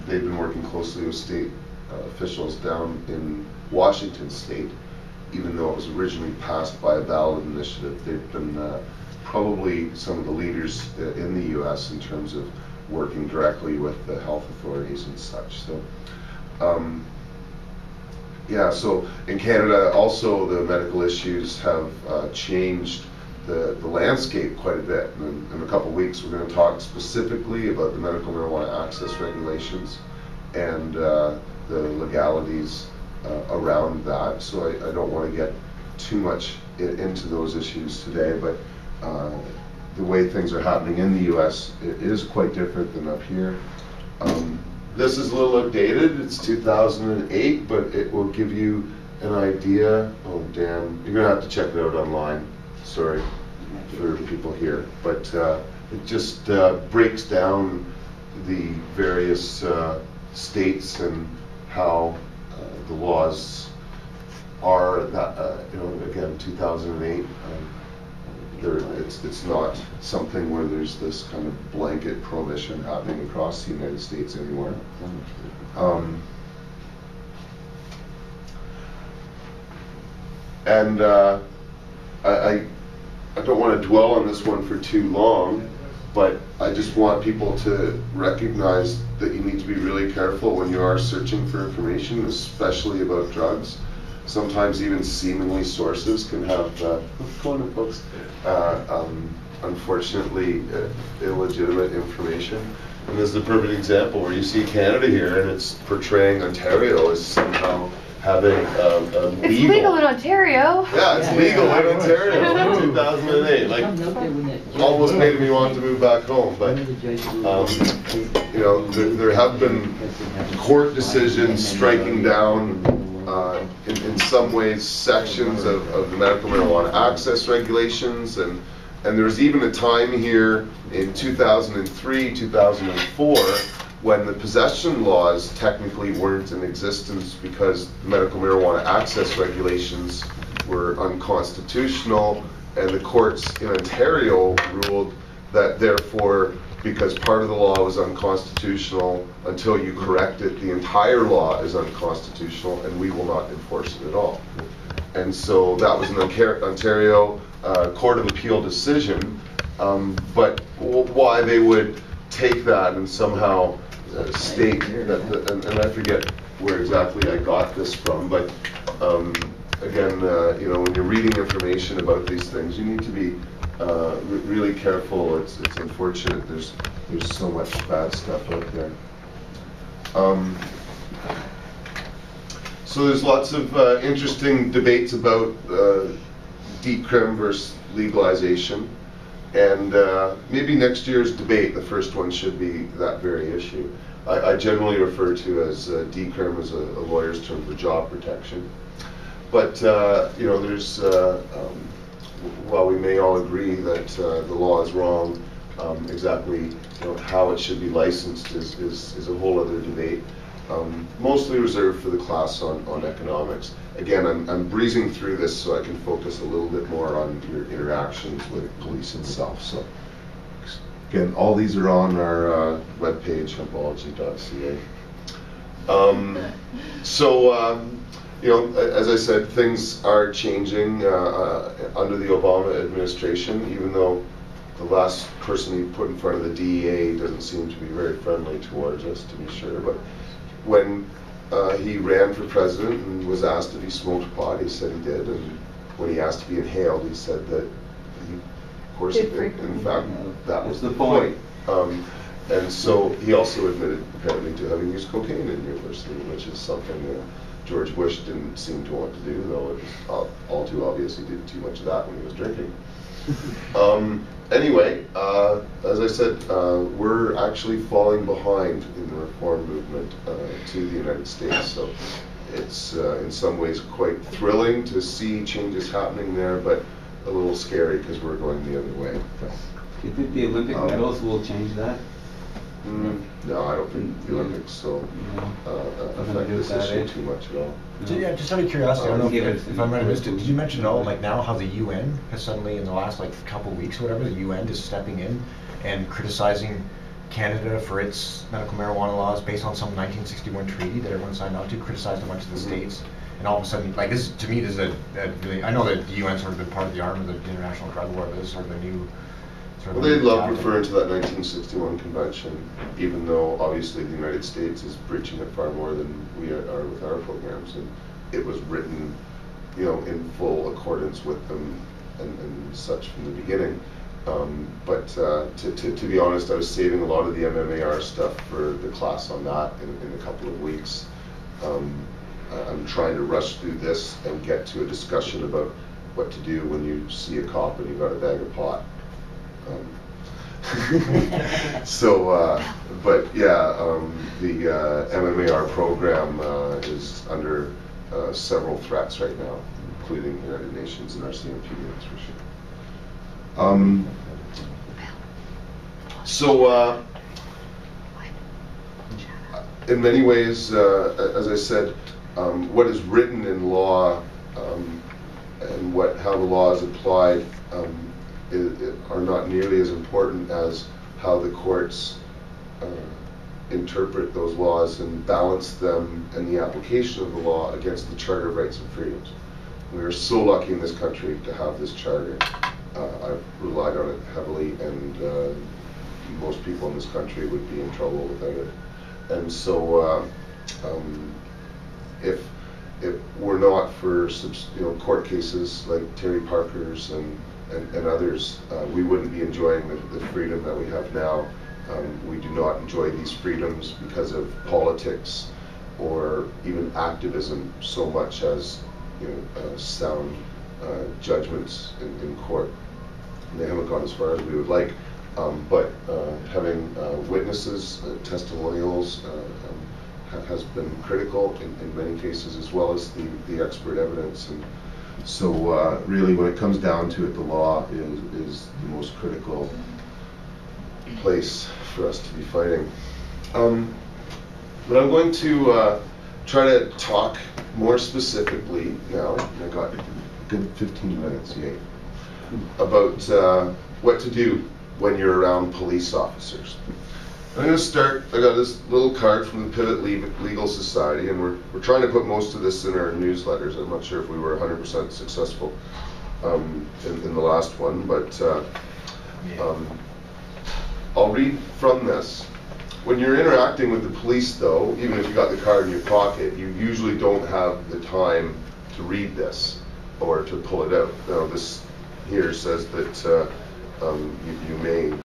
They've been working closely with state officials down in Washington State, even though it was originally passed by a ballot initiative. They've been probably some of the leaders in the U.S. in terms of working directly with the health authorities and such. So, so in Canada also the medical issues have changed the landscape quite a bit. In a couple of weeks we're going to talk specifically about the medical marijuana access regulations and the legalities around that. So I don't want to get too much into those issues today, but the way things are happening in the U.S. is quite different than up here. This is a little outdated. It's 2008, but it will give you an idea. Oh damn, you're gonna have to check it out online. Sorry for people here, but it just breaks down the various states and how the laws are. Again, 2008. It's not something where there's this kind of blanket prohibition happening across the United States anymore. I don't want to dwell on this one for too long, but I just want people to recognize that you need to be really careful when you are searching for information, especially about drugs. Sometimes even seemingly sources can have, unfortunately, illegitimate information. And this is a perfect example where you see Canada here and it's portraying Ontario as somehow having a legal... It's legal in Ontario. Yeah, it's legal in Ontario in 2008. Like, almost made me want to move back home. But, there have been court decisions striking down in some ways sections of the medical marijuana access regulations, and there was even a time here in 2003, 2004 when the possession laws technically weren't in existence because the medical marijuana access regulations were unconstitutional, and the courts in Ontario ruled that therefore, because part of the law was unconstitutional, until you correct it, the entire law is unconstitutional and we will not enforce it at all. And so that was an Ontario Court of Appeal decision, but why they would take that and somehow state that, and I forget where exactly I got this from, but again, when you're reading information about these things, you need to be really careful. It's unfortunate. There's so much bad stuff out there. So there's lots of interesting debates about decrim versus legalization, and maybe next year's debate, the first one should be that very issue. I generally refer to as decrim as a lawyer's term for job protection, but there's while we may all agree that the law is wrong, exactly how it should be licensed is a whole other debate. Mostly reserved for the class on economics. Again, I'm breezing through this so I can focus a little bit more on your interactions with police itself. So again, all these are on our webpage, hempology.ca. As I said, things are changing under the Obama administration, even though the last person he put in front of the DEA doesn't seem to be very friendly towards us, to be sure. But when he ran for president and was asked if he smoked pot, he said he did. And when he asked to be inhaled, he said that of course he did. In fact, that was the point. And so he also admitted apparently to having used cocaine in university, which is something George Bush didn't seem to want to do, though it was all too obvious he did too much of that when he was drinking. Anyway, as I said, we're actually falling behind in the reform movement to the United States. So it's in some ways quite thrilling to see changes happening there, but a little scary because we're going the other way. Do you think the Olympic medals will change that? No, I don't think the Olympics will affect this issue too much at all. Yeah, just out of curiosity, I don't know if I might have missed it. Did you mention at all, like now, how the UN has suddenly, in the last like couple of weeks, or whatever, the UN is stepping in and criticizing Canada for its medical marijuana laws based on some 1961 treaty that everyone signed on to, criticized a bunch of the states, and all of a sudden, like this, to me, this is a really, I know that the UN sort of been part of the arm of the international drug war, but this is sort of a new. Well, they love referring to that 1961 convention, even though obviously the United States is breaching it far more than we are with our programs, and it was written, in full accordance with them and such from the beginning. But to be honest, I was saving a lot of the MMAR stuff for the class on that in a couple of weeks. I'm trying to rush through this and get to a discussion about what to do when you see a cop and you've got a bag of pot. But yeah, the MMAR program is under several threats right now, including the United Nations and our CMP, that's for sure. In many ways, as I said, what is written in law and how the law is applied are not nearly as important as how the courts interpret those laws and balance them and the application of the law against the Charter of Rights and Freedoms. We are so lucky in this country to have this charter. I've relied on it heavily, and most people in this country would be in trouble without it. And so if it were not for court cases like Terry Parker's and others, we wouldn't be enjoying the freedom that we have now. We do not enjoy these freedoms because of politics or even activism so much as sound judgments in court. They haven't gone as far as we would like, but having witnesses, testimonials has been critical in many cases, as well as the expert evidence. And so really when it comes down to it, the law is the most critical place for us to be fighting. But I'm going to try to talk more specifically now. I got a good 15 minutes, yay, about what to do when you're around police officers. I'm going to start. I got this little card from the Pivot Legal Society, and we're trying to put most of this in our newsletters. I'm not sure if we were 100% successful in the last one, but I'll read from this. When you're interacting with the police, though, even if you got the card in your pocket, you usually don't have the time to read this or to pull it out. Now, this here says that you may